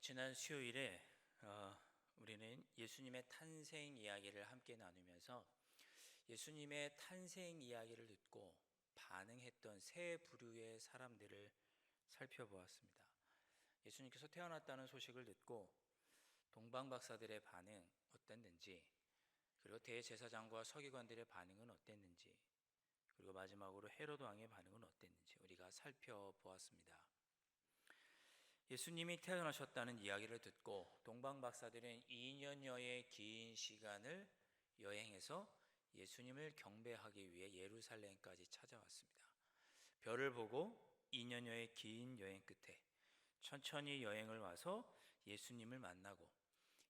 지난 수요일에 우리는 예수님의 탄생 이야기를 함께 나누면서 예수님의 탄생 이야기를 듣고 반응했던 세 부류의 사람들을 살펴보았습니다. 예수님께서 태어났다는 소식을 듣고 동방박사들의 반응 어땠는지, 그리고 대제사장과 서기관들의 반응은 어땠는지, 그리고 마지막으로 헤로드 왕의 반응은 어땠는지 우리가 살펴보았습니다. 예수님이 태어나셨다는 이야기를 듣고 동방박사들은 2년여의 긴 시간을 여행해서 예수님을 경배하기 위해 예루살렘까지 찾아왔습니다. 별을 보고 2년여의 긴 여행 끝에 천천히 여행을 와서 예수님을 만나고,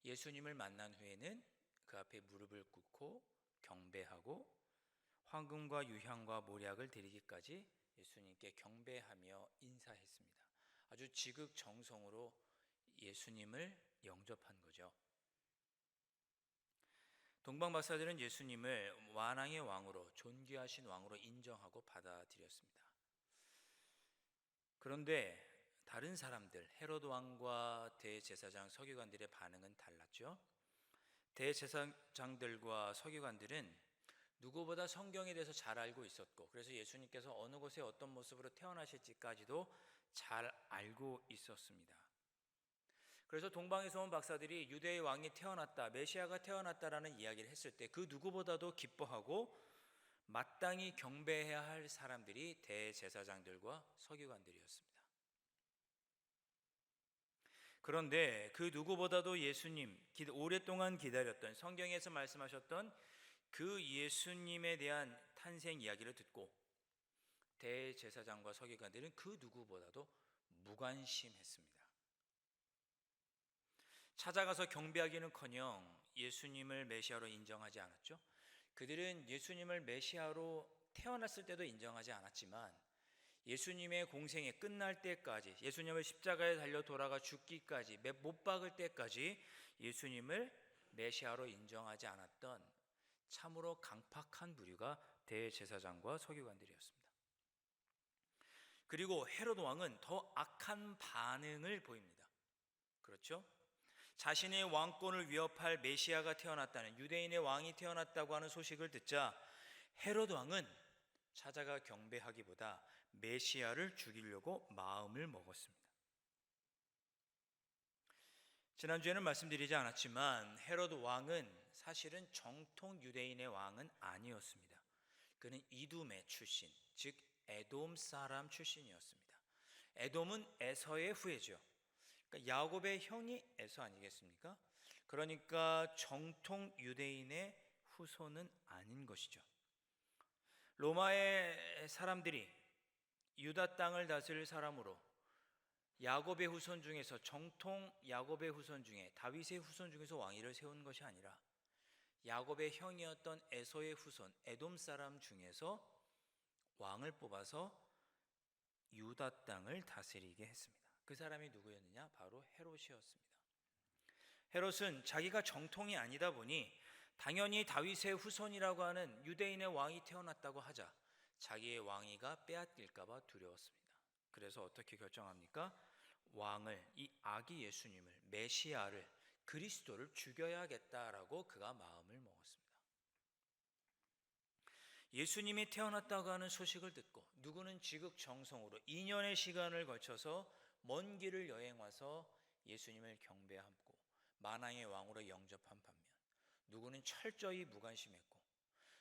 예수님을 만난 후에는 그 앞에 무릎을 꿇고 경배하고 황금과 유향과 모략을 드리기까지 예수님께 경배하며 인사했습니다. 아주 지극정성으로 예수님을 영접한 거죠. 동방박사들은 예수님을 만왕의 왕으로, 존귀하신 왕으로 인정하고 받아들였습니다. 그런데 다른 사람들, 헤로드 왕과 대제사장, 서기관들의 반응은 달랐죠. 대제사장들과 서기관들은 누구보다 성경에 대해서 잘 알고 있었고, 그래서 예수님께서 어느 곳에 어떤 모습으로 태어나실지까지도 잘 알고 있었습니다. 그래서 동방에서 온 박사들이 유대의 왕이 태어났다, 메시아가 태어났다라는 이야기를 했을 때 그 누구보다도 기뻐하고 마땅히 경배해야 할 사람들이 대제사장들과 서기관들이었습니다. 그런데 그 누구보다도 예수님, 오랫동안 기다렸던, 성경에서 말씀하셨던 그 예수님에 대한 탄생 이야기를 듣고 대제사장과 서기관들은 그 누구보다도 무관심했습니다. 찾아가서 경배하기는커녕 예수님을 메시아로 인정하지 않았죠. 그들은 예수님을 메시아로 태어났을 때도 인정하지 않았지만 예수님의 공생이 끝날 때까지, 예수님을 십자가에 달려 돌아가 죽기까지, 못 박을 때까지 예수님을 메시아로 인정하지 않았던 참으로 강팍한 부류가 대제사장과 서기관들이었습니다. 그리고 헤로드 왕은 더 악한 반응을 보입니다. 그렇죠? 자신의 왕권을 위협할 메시아가 태어났다는, 유대인의 왕이 태어났다고 하는 소식을 듣자 헤로드 왕은 찾아가 경배하기보다 메시아를 죽이려고 마음을 먹었습니다. 지난주에는 말씀드리지 않았지만 헤로드 왕은 사실은 정통 유대인의 왕은 아니었습니다. 그는 이두메 출신, 즉 에돔 사람 출신이었습니다. 에돔은 에서의 후예죠. 그러니까 야곱의 형이 에서 아니겠습니까? 그러니까 정통 유대인의 후손은 아닌 것이죠. 로마의 사람들이 유다 땅을 다스릴 사람으로 야곱의 후손 중에서, 정통 야곱의 후손 중에, 다윗의 후손 중에서 왕위를 세운 것이 아니라 야곱의 형이었던 에서의 후손, 에돔 사람 중에서 왕을 뽑아서 유다 땅을 다스리게 했습니다. 그 사람이 누구였느냐? 바로 헤롯이었습니다. 헤롯은 자기가 정통이 아니다 보니 당연히 다윗의 후손이라고 하는 유대인의 왕이 태어났다고 하자 자기의 왕위가 빼앗길까 봐 두려웠습니다. 그래서 어떻게 결정합니까? 왕을, 이 아기 예수님을, 메시아를, 그리스도를 죽여야겠다라고 그가 마음을 먹었습니다. 예수님이 태어났다고 하는 소식을 듣고 누구는 지극정성으로 2년의 시간을 거쳐서 먼 길을 여행 와서 예수님을 경배하고 만왕의 왕으로 영접한 반면, 누구는 철저히 무관심했고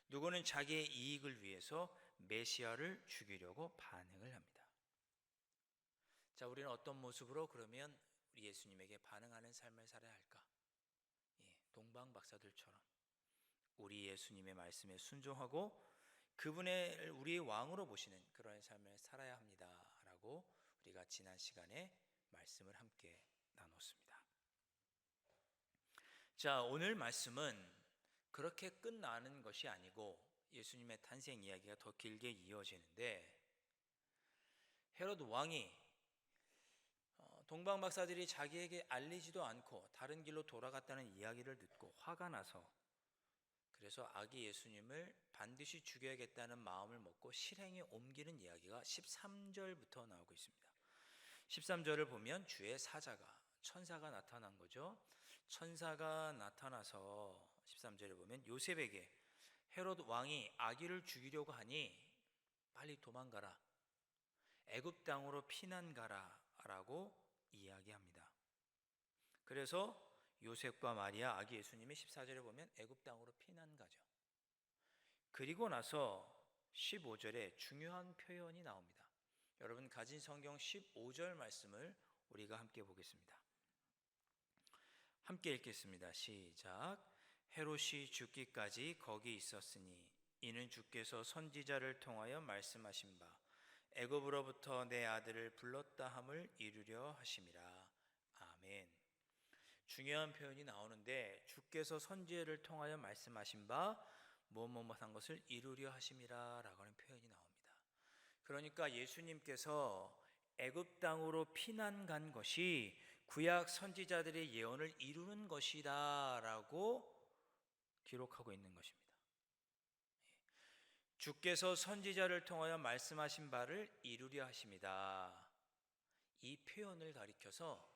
누구는 자기의 이익을 위해서 메시아를 죽이려고 반응을 합니다. 자, 우리는 어떤 모습으로 그러면 우리 예수님에게 반응하는 삶을 살아야 할까? 동방박사들처럼 우리 예수님의 말씀에 순종하고 그분을 우리의 왕으로 보시는 그런 삶을 살아야 합니다라고 우리가 지난 시간에 말씀을 함께 나눴습니다. 자, 오늘 말씀은 그렇게 끝나는 것이 아니고 예수님의 탄생 이야기가 더 길게 이어지는데, 헤롯 왕이 동방박사들이 자기에게 알리지도 않고 다른 길로 돌아갔다는 이야기를 듣고 화가 나서, 그래서 아기 예수님을 반드시 죽여야겠다는 마음을 먹고 실행에 옮기는 이야기가 13절부터 나오고 있습니다. 13절을 보면 주의 사자가 천사가 나타난 거죠. 천사가 나타나서 13절에 보면 요셉에게 헤롯 왕이 아기를 죽이려고 하니 빨리 도망가라, 애굽 땅으로 피난 가라라고 이야기합니다. 그래서 요셉과 마리아 아기 예수님이 14절에 보면 애굽 땅으로 피난 가죠. 그리고 나서 15절에 중요한 표현이 나옵니다. 여러분 가진 성경 15절 말씀을 우리가 함께 보겠습니다. 함께 읽겠습니다. 시작. 헤롯이 죽기까지 거기 있었으니 이는 주께서 선지자를 통하여 말씀하신 바 애굽으로부터 내 아들을 불렀다 함을 이루려 하심이라. 아멘. 중요한 표현이 나오는데 주께서 선지자를 통하여 말씀하신 바 뭐뭐뭐한 것을 이루려 하심이라 라고 하는 표현이 나옵니다. 그러니까 예수님께서 애굽 땅으로 피난 간 것이 구약 선지자들의 예언을 이루는 것이다 라고 기록하고 있는 것입니다. 주께서 선지자를 통하여 말씀하신 바를 이루려 하심이다. 이 표현을 가리켜서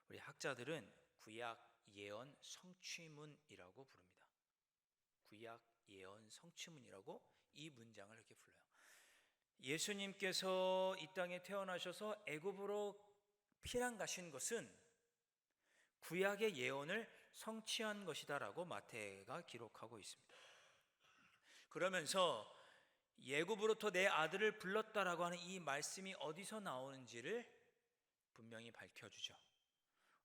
우리 학자들은 구약 예언 성취문이라고 부릅니다. 구약 예언 성취문이라고 이 문장을 이렇게 불러요. 예수님께서 이 땅에 태어나셔서 애굽으로 피난 가신 것은 구약의 예언을 성취한 것이다라고 마태가 기록하고 있습니다. 그러면서 애굽으로부터 내 아들을 불렀다라고 하는 이 말씀이 어디서 나오는지를 분명히 밝혀주죠.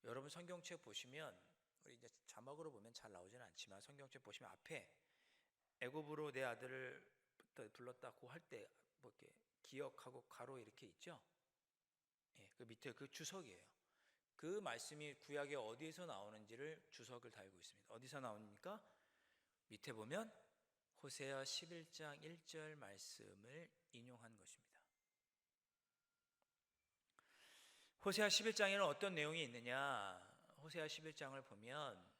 여러분 성경책 보시면 우리 이제 자막으로 보면 잘 나오지는 않지만 성경책 보시면 앞에 애굽으로 내 아들을 불렀다고 할 때 뭐 이렇게 기억하고 가로 이렇게 있죠. 예, 그 밑에 그 주석이에요. 그 말씀이 구약에 어디에서 나오는지를 주석을 달고 있습니다. 어디서 나옵니까? 밑에 보면 호세아 11장 1절 말씀을 인용한 것입니다. 호세아 11장에는 어떤 내용이 있느냐? 호세아 11장을 보면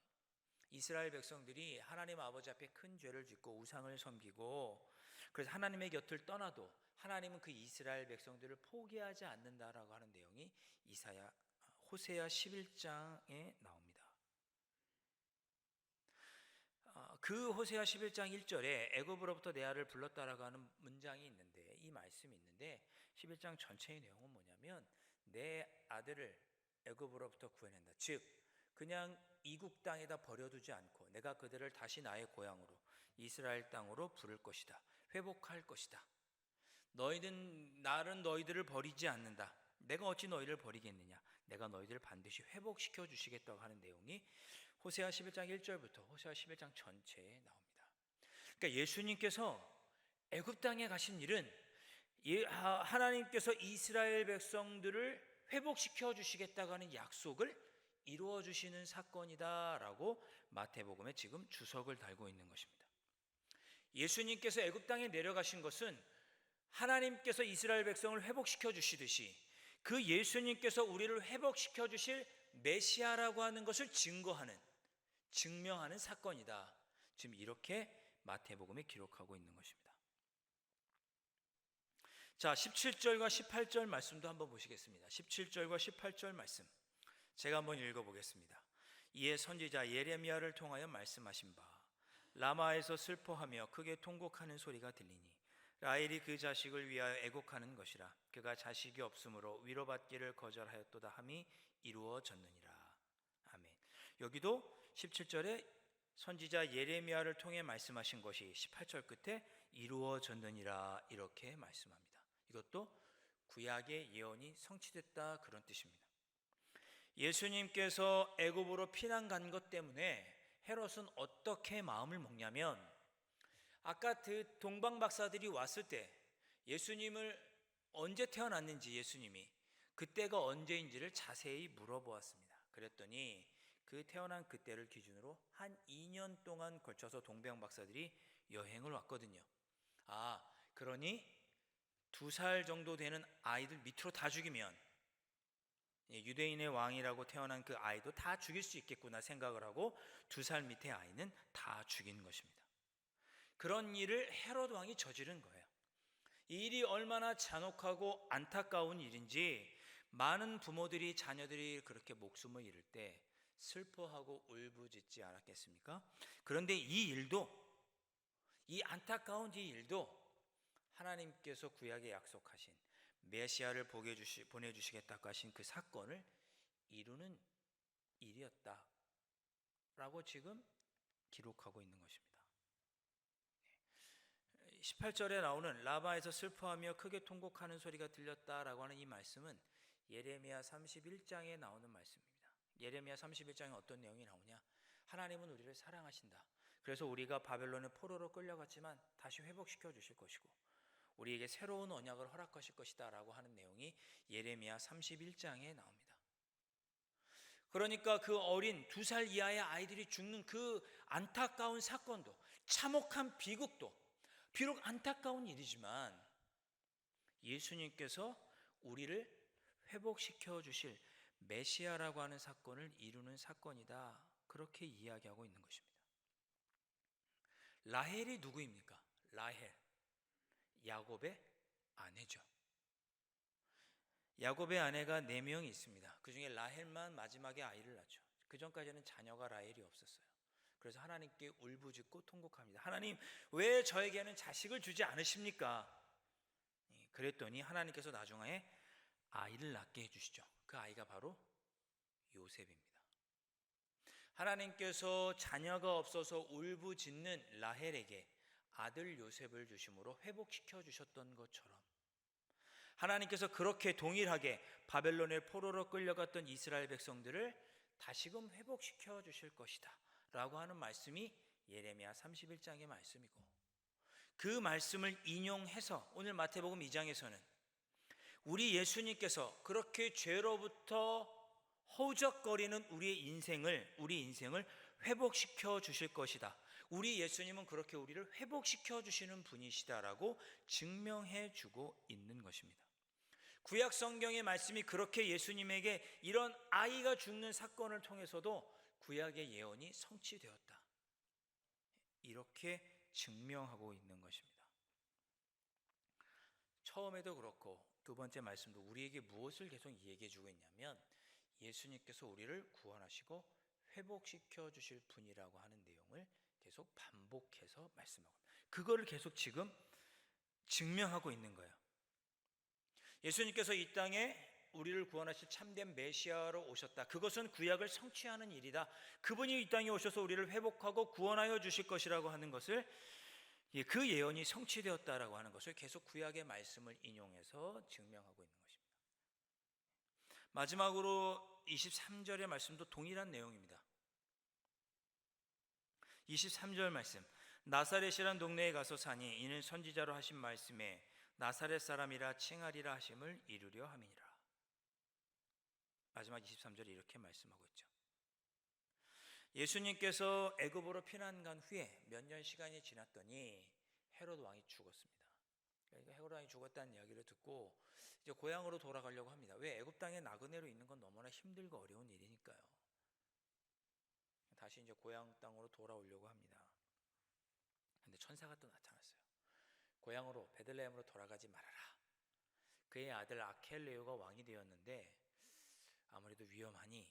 이스라엘 백성들이 하나님 아버지 앞에 큰 죄를 짓고 우상을 섬기고 그래서 하나님의 곁을 떠나도 하나님은 그 이스라엘 백성들을 포기하지 않는다라고 하는 내용이 호세아 11장에 나옵니다. 그 호세아 11장 1절에 애굽으로부터 내 아들을 불렀다라고 하는 문장이 있는데 이 말씀이 있는데 11장 전체의 내용은 뭐냐면 내 아들을 애굽으로부터 구해낸다. 즉 그냥 이국 땅에다 버려두지 않고 내가 그들을 다시 나의 고향으로 이스라엘 땅으로 부를 것이다. 회복할 것이다. 나는 너희들을 버리지 않는다. 내가 어찌 너희를 버리겠느냐. 내가 너희들을 반드시 회복시켜 주시겠다고 하는 내용이 호세아 11장 1절부터 호세아 11장 전체에 나옵니다. 그러니까 예수님께서 애굽 땅에 가신 일은 하나님께서 이스라엘 백성들을 회복시켜 주시겠다고 하는 약속을 이루어 주시는 사건이다라고 마태복음에 지금 주석을 달고 있는 것입니다. 예수님께서 애굽 땅에 내려가신 것은 하나님께서 이스라엘 백성을 회복시켜 주시듯이 그 예수님께서 우리를 회복시켜 주실 메시아라고 하는 것을 증명하는 사건이다. 지금 이렇게 마태복음에 기록하고 있는 것입니다. 자, 17절과 18절 말씀도 한번 보시겠습니다. 17절과 18절 말씀 제가 한번 읽어보겠습니다. 이에 선지자 예레미야를 통하여 말씀하신 바 라마에서 슬퍼하며 크게 통곡하는 소리가 들리니 라헬이 그 자식을 위하여 애곡하는 것이라. 그가 자식이 없으므로 위로받기를 거절하였도다 함이 이루어졌느니라. 아멘. 여기도 17절에 선지자 예레미야를 통해 말씀하신 것이 18절 끝에 이루어졌느니라 이렇게 말씀합니다. 이것도 구약의 예언이 성취됐다 그런 뜻입니다. 예수님께서 애굽으로 피난 간 것 때문에 헤롯은 어떻게 마음을 먹냐면 아까 그 동방 박사들이 왔을 때 예수님을 언제 태어났는지 예수님이 그때가 언제인지를 자세히 물어보았습니다. 그랬더니 그 태어난 그때를 기준으로 한 2년 동안 걸쳐서 동방 박사들이 여행을 왔거든요. 그러니 2살 정도 되는 아이들 밑으로 다 죽이면 유대인의 왕이라고 태어난 그 아이도 다 죽일 수 있겠구나 생각을 하고 2살 밑의 아이는 다 죽인 것입니다. 그런 일을 헤롯 왕이 저지른 거예요. 이 일이 얼마나 잔혹하고 안타까운 일인지 많은 부모들이 자녀들이 그렇게 목숨을 잃을 때 슬퍼하고 울부짖지 않았겠습니까? 그런데 이 안타까운 이 일도 하나님께서 구약에 약속하신 메시아를 보내주시겠다고 하신 그 사건을 이루는 일이었다라고 지금 기록하고 있는 것입니다. 18절에 나오는 라마에서 슬퍼하며 크게 통곡하는 소리가 들렸다라고 하는 이 말씀은 예레미야 31장에 나오는 말씀입니다. 예레미야 31장에 어떤 내용이 나오냐? 하나님은 우리를 사랑하신다. 그래서 우리가 바벨론의 포로로 끌려갔지만 다시 회복시켜 주실 것이고 우리에게 새로운 언약을 허락하실 것이다 라고 하는 내용이 예레미야 31장에 나옵니다. 그러니까 그 어린 2살 이하의 아이들이 죽는 그 안타까운 사건도, 참혹한 비극도 비록 안타까운 일이지만 예수님께서 우리를 회복시켜 주실 메시아라고 하는 사건을 이루는 사건이다, 그렇게 이야기하고 있는 것입니다. 라헬이 누구입니까? 라헬, 야곱의 아내죠. 야곱의 아내가 4명이 있습니다. 그 중에 라헬만 마지막에 아이를 낳죠. 그 전까지는 자녀가 라헬이 없었어요. 그래서 하나님께 울부짖고 통곡합니다. 하나님, 왜 저에게는 자식을 주지 않으십니까? 그랬더니 하나님께서 나중에 아이를 낳게 해주시죠. 그 아이가 바로 요셉입니다. 하나님께서 자녀가 없어서 울부짖는 라헬에게 아들 요셉을 주심으로 회복시켜 주셨던 것처럼 하나님께서 그렇게 동일하게 바벨론의 포로로 끌려갔던 이스라엘 백성들을 다시금 회복시켜 주실 것이다 라고 하는 말씀이 예레미야 31장의 말씀이고, 그 말씀을 인용해서 오늘 마태복음 2장에서는 우리 예수님께서 그렇게 죄로부터 허우적거리는 우리 인생을 회복시켜 주실 것이다, 우리 예수님은 그렇게 우리를 회복시켜 주시는 분이시다라고 증명해 주고 있는 것입니다. 구약 성경의 말씀이 그렇게 예수님에게 이런 아이가 죽는 사건을 통해서도 구약의 예언이 성취되었다, 이렇게 증명하고 있는 것입니다. 처음에도 그렇고 두 번째 말씀도 우리에게 무엇을 계속 얘기해 주고 있냐면 예수님께서 우리를 구원하시고 회복시켜 주실 분이라고 하는 내용을 계속 반복해서 말씀하고, 그거를 계속 지금 증명하고 있는 거예요. 예수님께서 이 땅에 우리를 구원하실 참된 메시아로 오셨다, 그것은 구약을 성취하는 일이다, 그분이 이 땅에 오셔서 우리를 회복하고 구원하여 주실 것이라고 하는 것을, 그 예언이 성취되었다라고 하는 것을 계속 구약의 말씀을 인용해서 증명하고 있는 것입니다. 마지막으로 23절의 말씀도 동일한 내용입니다. 23절 말씀, 나사렛이란 동네에 가서 사니 이는 선지자로 하신 말씀에 나사렛 사람이라 칭하리라 하심을 이루려 함이니라. 마지막 23절에 이렇게 말씀하고 있죠. 예수님께서 애굽으로 피난 간 후에 몇 년 시간이 지났더니 헤롯 왕이 죽었습니다. 그러니까 헤롯 왕이 죽었다는 이야기를 듣고 이제 고향으로 돌아가려고 합니다. 왜? 애굽 땅에 나그네로 있는 건 너무나 힘들고 어려운 일이니까요. 다시 이제 고향 땅으로 돌아오려고 합니다. 근데 천사가 또 나타났어요. 고향으로 베들레헴으로 돌아가지 말아라. 그의 아들 아켈레오가 왕이 되었는데 아무래도 위험하니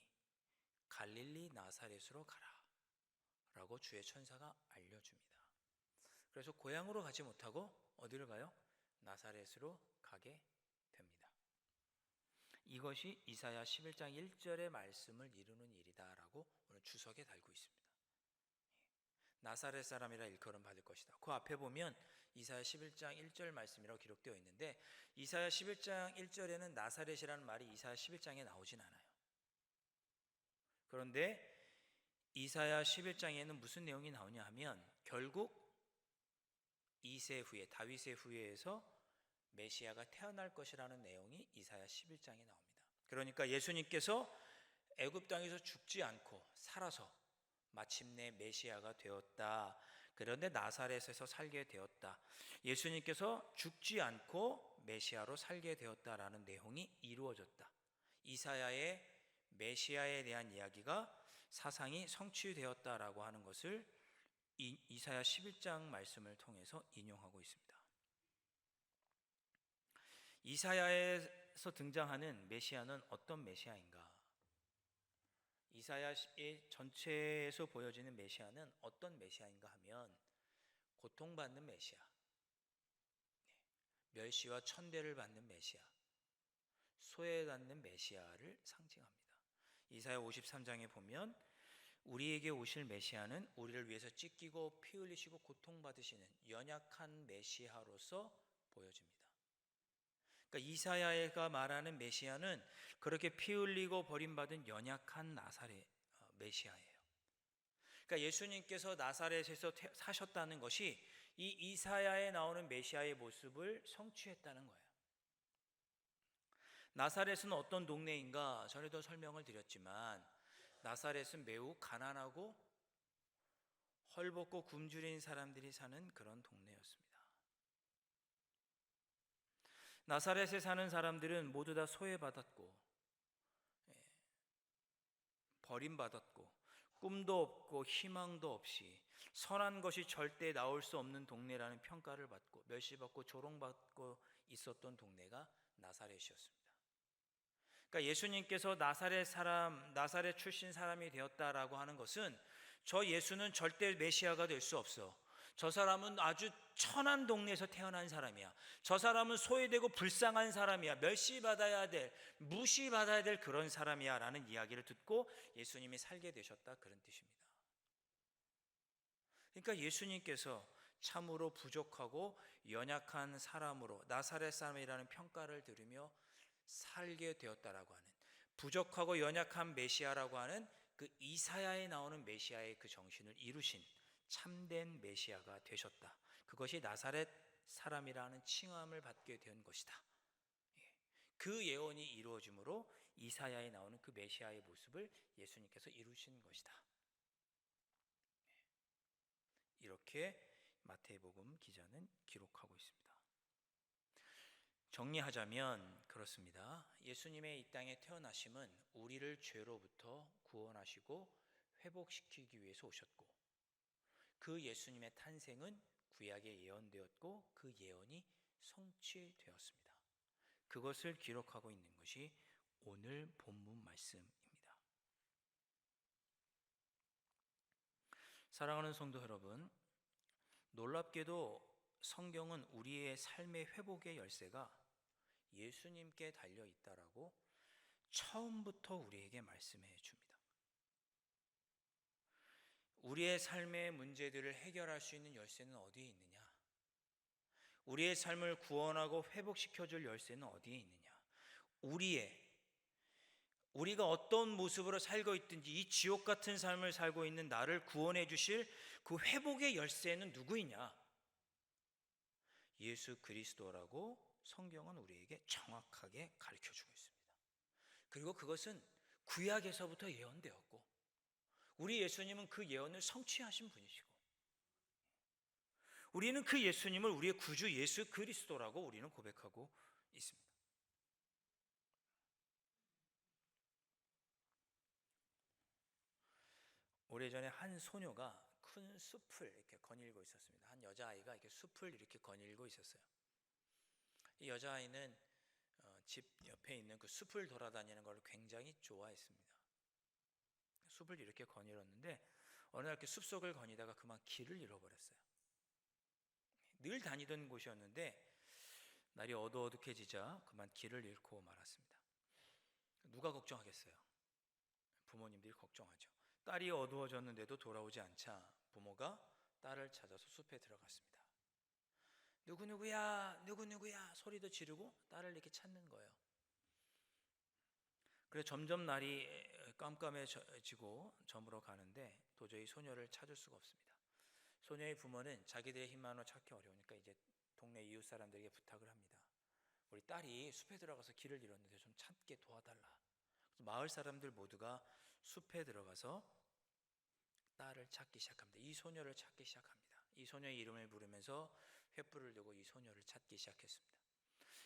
갈릴리 나사렛으로 가라 라고 주의 천사가 알려줍니다. 그래서 고향으로 가지 못하고 어디를 가요? 나사렛으로 가게 됩니다. 이것이 이사야 11장 1절의 말씀을 이루는 일이다라고 오늘 주석에 달고 있습니다. 나사렛 사람이라 일컬음 받을 것이다. 그 앞에 보면 이사야 11장 1절 말씀이라고 기록되어 있는데 이사야 11장 1절에는 나사렛이라는 말이 이사야 11장에 나오진 않아요. 그런데 이사야 11장에는 무슨 내용이 나오냐 하면 결국 2세 후에 다윗의 후예에서 메시아가 태어날 것이라는 내용이 이사야 11장에 나옵니다. 그러니까 예수님께서 애굽 땅에서 죽지 않고 살아서 마침내 메시아가 되었다. 그런데 나사렛에서 살게 되었다. 예수님께서 죽지 않고 메시아로 살게 되었다라는 내용이 이루어졌다. 이사야의 메시아에 대한 이야기가 사상이 성취되었다라고 하는 것을 이사야 11장 말씀을 통해서 인용하고 있습니다. 이사야의 이사야에서 등장하는 메시아는 어떤 메시아인가? 이사야의 전체에서 보여지는 메시아는 어떤 메시아인가 하면 고통받는 메시아, 멸시와 천대를 받는 메시아, 소외받는 메시아를 상징합니다. 이사야 53장에 보면 우리에게 오실 메시아는 우리를 위해서 찢기고 피 흘리시고 고통받으시는 연약한 메시아로서 보여집니다. 그러니까 이사야가 말하는 메시아는 그렇게 피 흘리고 버림받은 연약한 나사렛 메시아예요. 그러니까 예수님께서 나사렛에서 사셨다는 것이 이 이사야에 나오는 메시아의 모습을 성취했다는 거예요. 나사렛은 어떤 동네인가? 전에도 설명을 드렸지만 나사렛은 매우 가난하고 헐벗고 굶주린 사람들이 사는 그런 동네였습니다. 나사렛에 사는 사람들은 모두 다 소외받았고 버림받았고 꿈도 없고 희망도 없이 선한 것이 절대 나올 수 없는 동네라는 평가를 받고 멸시받고 조롱받고 있었던 동네가 나사렛이었습니다. 그러니까 예수님께서 나사렛 출신 사람이 되었다라고 하는 것은 저 예수는 절대 메시아가 될 수 없어. 저 사람은 아주 천한 동네에서 태어난 사람이야. 저 사람은 소외되고 불쌍한 사람이야. 멸시받아야 될, 무시받아야 될 그런 사람이야 라는 이야기를 듣고 예수님이 살게 되셨다, 그런 뜻입니다. 그러니까 예수님께서 참으로 부족하고 연약한 사람으로 나사렛 사람이라는 평가를 들으며 살게 되었다라고 하는, 부족하고 연약한 메시아라고 하는 그 이사야에 나오는 메시아의 그 정신을 이루신 참된 메시아가 되셨다. 그것이 나사렛 사람이라는 칭함을 받게 된 것이다. 그 예언이 이루어짐으로 이사야에 나오는 그 메시아의 모습을 예수님께서 이루신 것이다. 이렇게 마태복음 기자는 기록하고 있습니다. 정리하자면 그렇습니다. 예수님의 이 땅에 태어나심은 우리를 죄로부터 구원하시고 회복시키기 위해서 오셨고, 그 예수님의 탄생은 구약에 예언되었고 그 예언이 성취되었습니다. 그것을 기록하고 있는 것이 오늘 본문 말씀입니다. 사랑하는 성도 여러분, 놀랍게도 성경은 우리의 삶의 회복의 열쇠가 예수님께 달려 있다라고 처음부터 우리에게 말씀해 줍니다. 우리의 삶의 문제들을 해결할 수 있는 열쇠는 어디에 있느냐? 우리의 삶을 구원하고 회복시켜 줄 열쇠는 어디에 있느냐? 우리가 어떤 모습으로 살고 있든지 이 지옥 같은 삶을 살고 있는 나를 구원해 주실 그 회복의 열쇠는 누구이냐? 예수 그리스도라고 성경은 우리에게 정확하게 가르쳐주고 있습니다. 그리고 그것은 구약에서부터 예언되었고 우리 예수님은 그 예언을 성취하신 분이시고 우리는 그 예수님을 우리의 구주 예수 그리스도라고 우리는 고백하고 있습니다. 오래전에 한 소녀가 큰 숲을 이렇게 거닐고 있었습니다. 한 여자아이가 이렇게 숲을 이렇게 거닐고 있었어요. 이 여자아이는 집 옆에 있는 그 숲을 돌아다니는 걸 굉장히 좋아했습니다. 숲을 이렇게 거닐었는데 어느 날 이렇게 숲속을 거니다가 그만 길을 잃어버렸어요. 늘 다니던 곳이었는데 날이 어두어둑해지자 그만 길을 잃고 말았습니다. 누가 걱정하겠어요? 부모님들이 걱정하죠. 딸이 어두워졌는데도 돌아오지 않자 부모가 딸을 찾아서 숲에 들어갔습니다. 누구누구야 누구누구야 소리도 지르고 딸을 이렇게 찾는 거예요. 그래서 점점 날이 깜깜해지고 저물어 가는데 도저히 소녀를 찾을 수가 없습니다. 소녀의 부모는 자기들의 힘만으로 찾기 어려우니까 이제 동네 이웃 사람들에게 부탁을 합니다. 우리 딸이 숲에 들어가서 길을 잃었는데 좀 찾게 도와달라. 그래서 마을 사람들 모두가 숲에 들어가서 딸을 찾기 시작합니다. 이 소녀를 찾기 시작합니다. 이 소녀의 이름을 부르면서 횃불을 들고 이 소녀를 찾기 시작했습니다.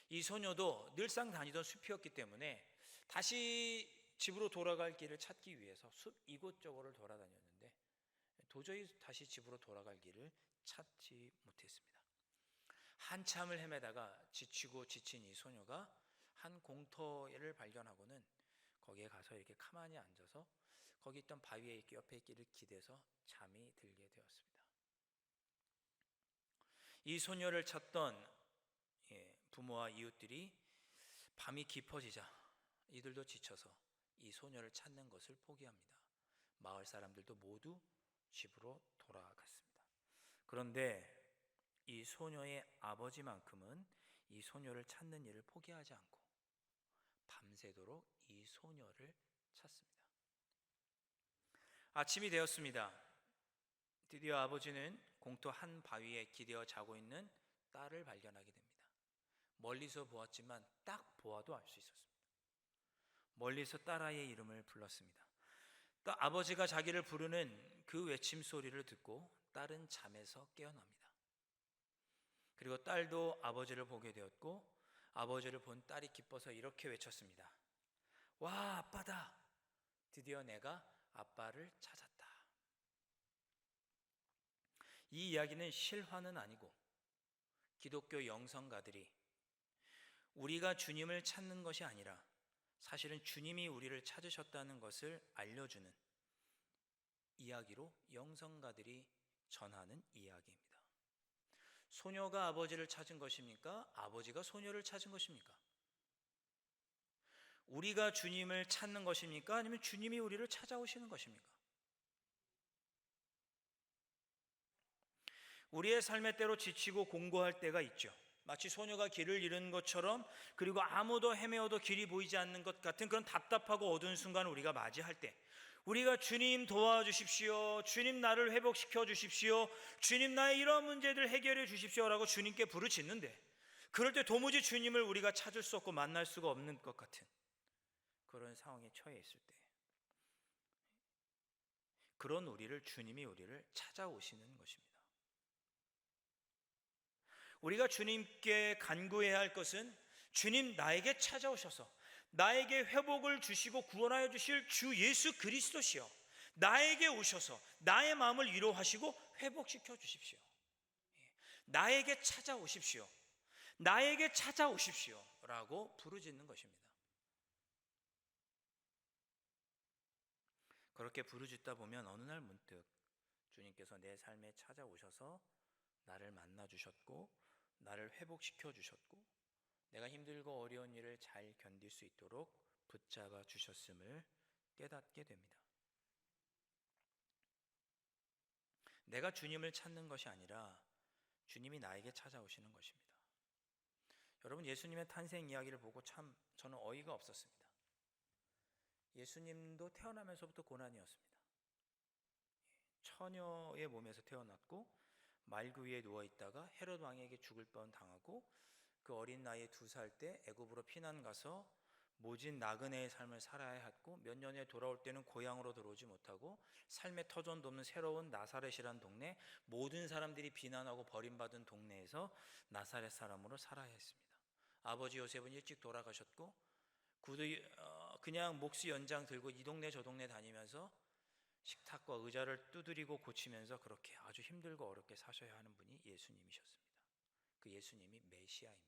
이 소녀도 늘상 다니던 숲이었기 때문에 다시 집으로 돌아갈 길을 찾기 위해서 숲 이곳저곳을 돌아다녔는데 도저히 다시 집으로 돌아갈 길을 찾지 못했습니다. 한참을 헤매다가 지치고 지친 이 소녀가 한 공터를 발견하고는 거기에 가서 이렇게 가만히 앉아서 거기 있던 바위에 이렇게 옆에 있기를 기대서 잠이 들게 되었습니다. 이 소녀를 찾던 부모와 이웃들이 밤이 깊어지자 이들도 지쳐서 이 소녀를 찾는 것을 포기합니다. 마을 사람들도 모두 집으로 돌아갔습니다. 그런데 이 소녀의 아버지만큼은 이 소녀를 찾는 일을 포기하지 않고 밤새도록 이 소녀를 찾습니다. 아침이 되었습니다. 드디어 아버지는 공터 한 바위에 기대어 자고 있는 딸을 발견하게 됩니다. 멀리서 보았지만 딱 보아도 알 수 있었습니다. 멀리서 딸아이의 이름을 불렀습니다. 또 아버지가 자기를 부르는 그 외침 소리를 듣고 딸은 잠에서 깨어납니다. 그리고 딸도 아버지를 보게 되었고 아버지를 본 딸이 기뻐서 이렇게 외쳤습니다. 와, 아빠다! 드디어 내가 아빠를 찾았다. 이 이야기는 실화는 아니고 기독교 영성가들이 우리가 주님을 찾는 것이 아니라 사실은 주님이 우리를 찾으셨다는 것을 알려주는 이야기로 영성가들이 전하는 이야기입니다. 소녀가 아버지를 찾은 것입니까? 아버지가 소녀를 찾은 것입니까? 우리가 주님을 찾는 것입니까? 아니면 주님이 우리를 찾아오시는 것입니까? 우리의 삶의 때로 지치고 공고할 때가 있죠. 마치 소녀가 길을 잃은 것처럼, 그리고 아무도 헤매어도 길이 보이지 않는 것 같은 그런 답답하고 어두운 순간을 우리가 맞이할 때, 우리가 주님 도와주십시오, 주님 나를 회복시켜 주십시오, 주님 나의 이러한 문제들 해결해 주십시오 라고 주님께 부르짖는데, 그럴 때 도무지 주님을 우리가 찾을 수 없고 만날 수가 없는 것 같은 그런 상황에 처해 있을 때, 그런 주님이 우리를 찾아오시는 것입니다. 우리가 주님께 간구해야 할 것은 주님 나에게 찾아오셔서 나에게 회복을 주시고 구원하여 주실 주 예수 그리스도시여, 나에게 오셔서 나의 마음을 위로하시고 회복시켜 주십시오. 나에게 찾아오십시오. 나에게 찾아오십시오 라고 부르짖는 것입니다. 그렇게 부르짖다 보면 어느 날 문득 주님께서 내 삶에 찾아오셔서 나를 만나 주셨고 나를 회복시켜 주셨고 내가 힘들고 어려운 일을 잘 견딜 수 있도록 붙잡아 주셨음을 깨닫게 됩니다. 내가 주님을 찾는 것이 아니라 주님이 나에게 찾아오시는 것입니다. 여러분, 예수님의 탄생 이야기를 보고 참 저는 어이가 없었습니다. 예수님도 태어나면서부터 고난이었습니다. 처녀의 몸에서 태어났고 말구 위에 누워있다가 헤롯 왕에게 죽을 뻔 당하고 그 어린 나이에 2살 때 애굽으로 피난 가서 모진 나그네의 삶을 살아야 했고 몇 년에 돌아올 때는 고향으로 들어오지 못하고 삶의 터전도 없는 새로운 나사렛이란 동네, 모든 사람들이 비난하고 버림받은 동네에서 나사렛 사람으로 살아야 했습니다. 아버지 요셉은 일찍 돌아가셨고 그냥 몫이 연장 들고 이 동네 저 동네 다니면서 식탁과 의자를 두드리고 고치면서 그렇게 아주 힘들고 어렵게 사셔야 하는 분이 예수님이셨습니다. 그 예수님이 메시아입니다.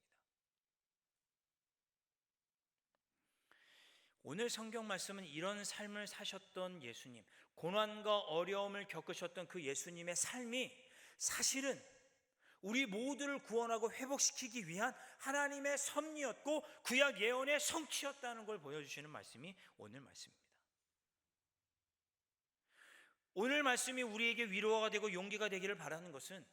오늘 성경 말씀은 이런 삶을 사셨던 예수님, 고난과 어려움을 겪으셨던 그 예수님의 삶이 사실은 우리 모두를 구원하고 회복시키기 위한 하나님의 섭리였고 구약 예언의 성취였다는 걸 보여주시는 말씀이 오늘 말씀입니다. 오늘 말씀이 우리에게 위로가 되고 용기가 되기를 바라는 것은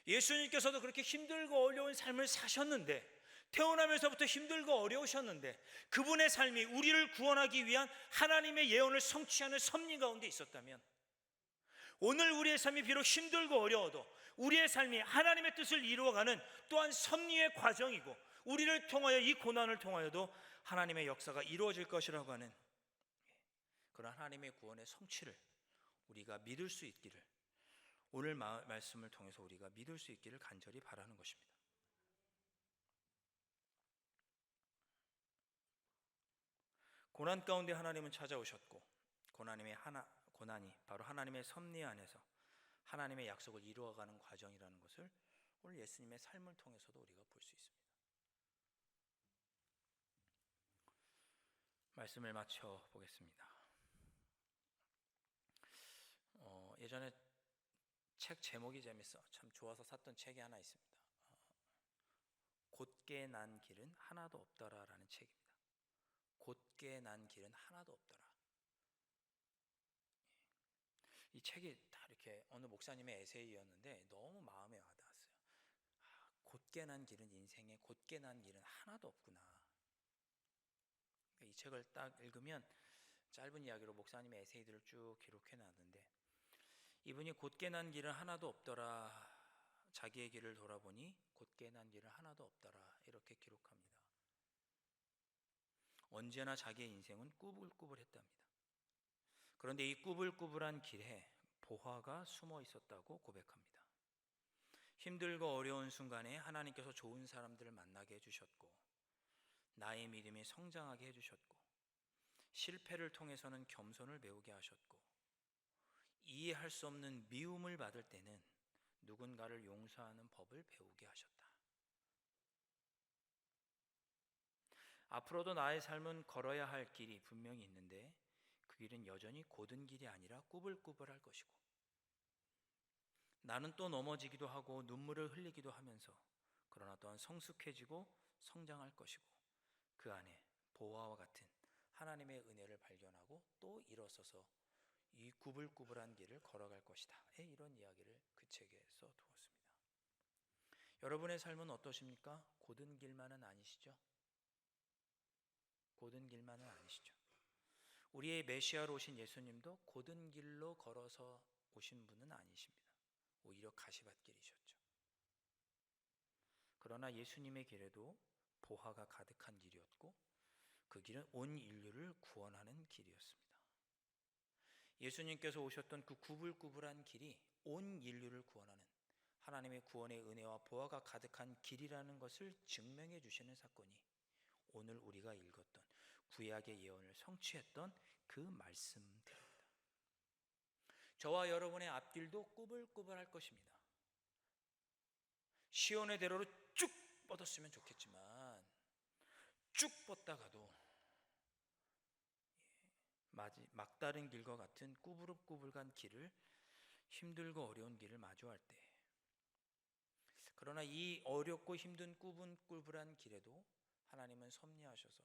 예수님께서도 그렇게 힘들고 어려운 삶을 사셨는데, 태어나면서부터 힘들고 어려우셨는데 그분의 삶이 우리를 구원하기 위한 하나님의 예언을 성취하는 섭리 가운데 있었다면, 오늘 우리의 삶이 비록 힘들고 어려워도 우리의 삶이 하나님의 뜻을 이루어가는 또한 섭리의 과정이고 우리를 통하여 이 고난을 통하여도 하나님의 역사가 이루어질 것이라고 하는 그런 하나님의 구원의 성취를 우리가 믿을 수 있기를, 오늘 말씀을 통해서 우리가 믿을 수 있기를 간절히 바라는 것입니다. 고난 가운데 하나님은 찾아오셨고 고난이 바로 하나님의 섭리 안에서 하나님의 약속을 이루어가는 과정이라는 것을 오늘 예수님의 삶을 통해서도 우리가 볼 수 있습니다. 말씀을 마쳐 보겠습니다. 예전에 책 제목이 재밌어. 참 좋아서 샀던 책이 하나 있습니다. 곧게 난 길은 하나도 없더라라는 책입니다. 곧게 난 길은 하나도 없더라. 이 책이 다 이렇게 어느 목사님의 에세이였는데 너무 마음에 와닿았어요. 곧게 난 길은 인생에 곧게 난 길은 하나도 없구나. 이 책을 딱 읽으면 짧은 이야기로 목사님의 에세이들을 쭉 기록해 놨는데 이분이 곧게 난 길은 하나도 없더라. 자기의 길을 돌아보니 곧게 난 길은 하나도 없더라. 이렇게 기록합니다. 언제나 자기의 인생은 꾸불꾸불했답니다. 그런데 이 꾸불꾸불한 길에 보화가 숨어 있었다고 고백합니다. 힘들고 어려운 순간에 하나님께서 좋은 사람들을 만나게 해주셨고 나의 믿음이 성장하게 해주셨고 실패를 통해서는 겸손을 배우게 하셨고 이해할 수 없는 미움을 받을 때는 누군가를 용서하는 법을 배우게 하셨다. 앞으로도 나의 삶은 걸어야 할 길이 분명히 있는데 그 길은 여전히 곧은 길이 아니라 꾸불꾸불할 것이고 나는 또 넘어지기도 하고 눈물을 흘리기도 하면서 그러나 또한 성숙해지고 성장할 것이고 그 안에 보화와 같은 하나님의 은혜를 발견하고 또 일어서서 이 구불구불한 길을 걸어갈 것이다. 이런 이야기를 그 책에 써두었습니다. 여러분의 삶은 어떠십니까? 곧은 길만은 아니시죠? 곧은 길만은 아니시죠? 우리의 메시아로 오신 예수님도 곧은 길로 걸어서 오신 분은 아니십니다. 오히려 가시밭길이셨죠. 그러나 예수님의 길에도 보화가 가득한 길이었고 그 길은 온 인류를 구원하는 길이었습니다. 예수님께서 오셨던 그 구불구불한 길이 온 인류를 구원하는 하나님의 구원의 은혜와 보화가 가득한 길이라는 것을 증명해 주시는 사건이 오늘 우리가 읽었던 구약의 예언을 성취했던 그 말씀들입니다. 저와 여러분의 앞길도 꾸불꾸불할 것입니다. 시온의 대로로 쭉 뻗었으면 좋겠지만 쭉 뻗다가도 막다른 길과 같은 꾸불꾸불한 길을 힘들고 어려운 길을 마주할 때 그러나 이 어렵고 힘든 꾸불꾸불한 길에도 하나님은 섭리하셔서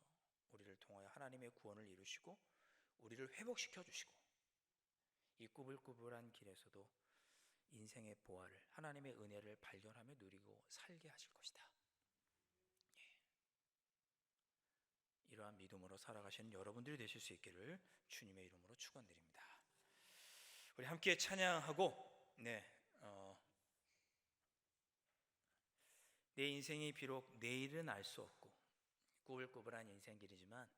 우리를 통하여 하나님의 구원을 이루시고 우리를 회복시켜 주시고 이 꾸불꾸불한 길에서도 인생의 보화를 하나님의 은혜를 발견하며 누리고 살게 하실 것이다. 이러한 믿음으로 살아가시는 여러분들이 되실 수 있기를 주님의 이름으로 축원드립니다. 우리 함께 찬양하고 내 인생이 비록 내일은 알 수 없고 꾸불꾸불한 인생길이지만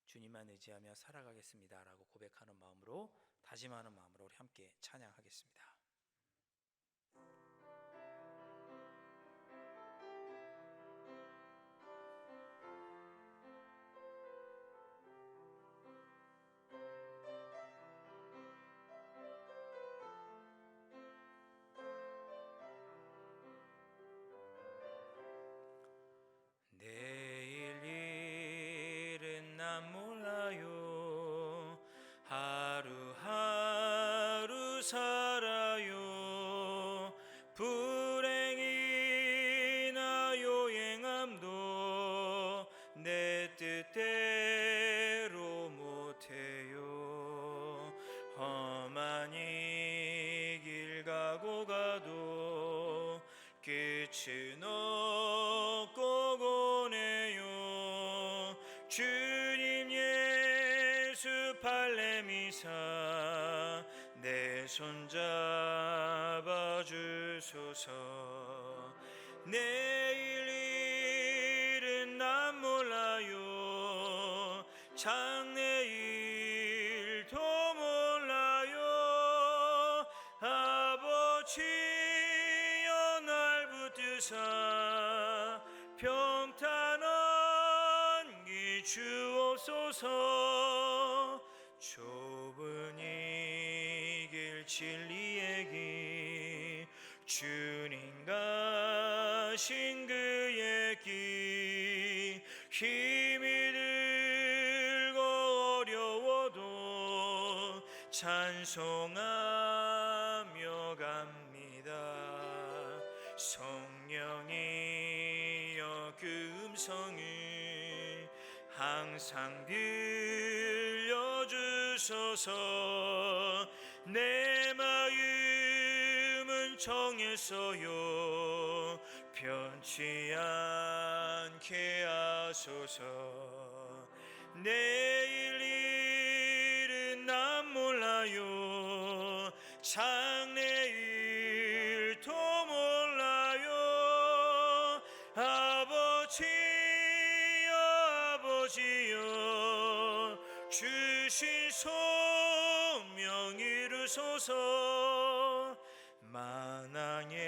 주님만 의지하며 살아가겠습니다라고 고백하는 마음으로 다짐하는 마음으로 우리 함께 찬양하겠습니다. 내일 일은 난 몰라요. 하루하루 살아요. 불행이나 요행함도 내 뜻대로 못해요. 험한 이 길 가고 가도 끝은 없고 고네요. 주님 예수 팔레미사 내 손 잡아주소서. 내일 일은 난 몰라요. 장래일도 몰라요. 아버지여 날 붙드사 평탄 안기 주옵소서. 좁은 이 길 진리의 길 주님 가신 그의 길 힘이 들고 찬송하며 갑니다. 성령이여 그 음성을 항상 들려주소서. 내 마음은 정했어요. 변치 않게 하소서. 내일 일은 난 몰라요. 장래일도 몰라요. 아버지여 주신 소명 이루소서. 만왕의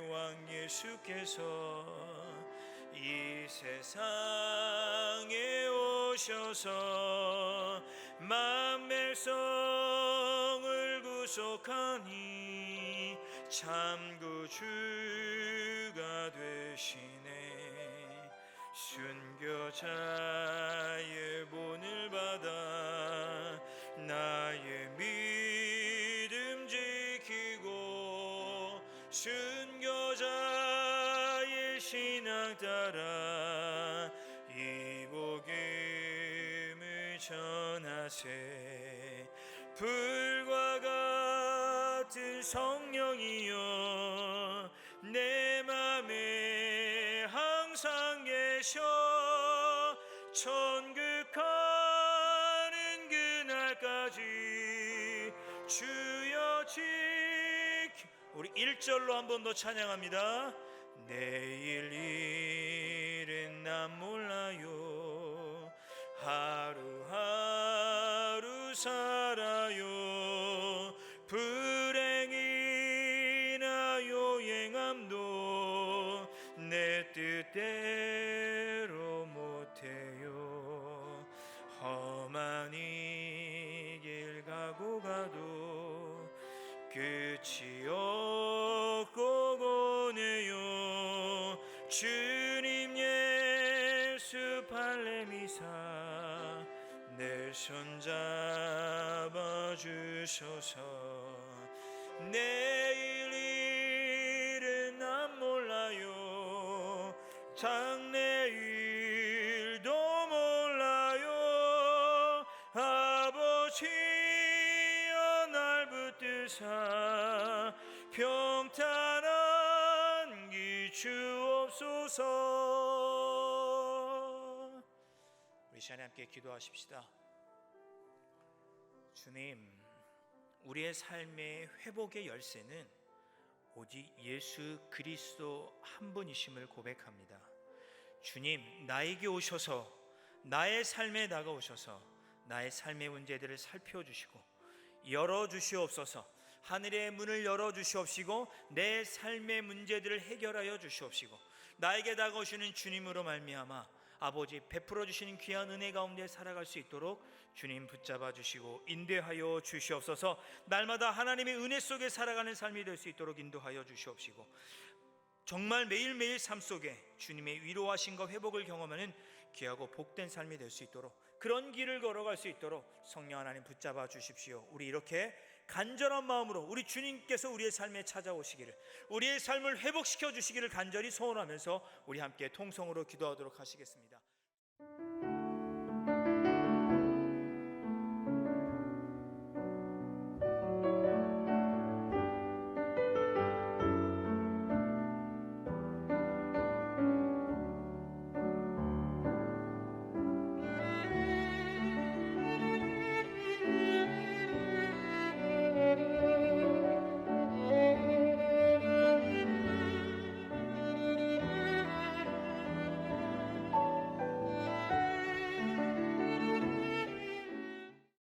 왕 예수께서 이 세상에 오셔서 만백성을 구속하니 참 구주가 되시네. 순교자의 본을 받아 나의 믿음 지키고 순교자의 신앙 따라 이 복음을 전하세. 불과 같은 성령이여 내 맘에 항상 계셔. 천국 가는 그날까지 주여 지키. 우리 1절로 한 번 더 찬양합니다. 내일 일은 난 몰라요. 하루하루 살아요. 불행이나 요행함도 내 뜻대로 못해요. 험한 이 길 가고 가도 끝이 없고 고네요. 주님 예수 발레미사 내 손 잡아주소서. 내일 일은 난 몰라요. 장래일도 몰라요. 아버지여 날 붙드사 평탄한 길 주옵소서. 우리 시간에 함께 기도하십시다. 주님, 우리의 삶의 회복의 열쇠는 오직 예수 그리스도 한 분이심을 고백합니다. 주님, 나에게 오셔서 나의 삶에 다가오셔서 나의 삶의 문제들을 살펴주시고 열어주시옵소서. 하늘의 문을 열어주시옵시고 내 삶의 문제들을 해결하여 주시옵시고 나에게 다가오시는 주님으로 말미암아 아버지 베풀어 주시는 귀한 은혜 가운데 살아갈 수 있도록 주님 붙잡아 주시고 인도하여 주시옵소서. 날마다 하나님의 은혜 속에 살아가는 삶이 될 수 있도록 인도하여 주시옵시고 정말 매일매일 삶 속에 주님의 위로하심과 회복을 경험하는 귀하고 복된 삶이 될 수 있도록 그런 길을 걸어갈 수 있도록 성령 하나님 붙잡아 주십시오. 우리 이렇게 간절한 마음으로 우리 주님께서 우리의 삶에 찾아오시기를, 우리의 삶을 회복시켜 주시기를 간절히 소원하면서 우리 함께 통성으로 기도하도록 하시겠습니다.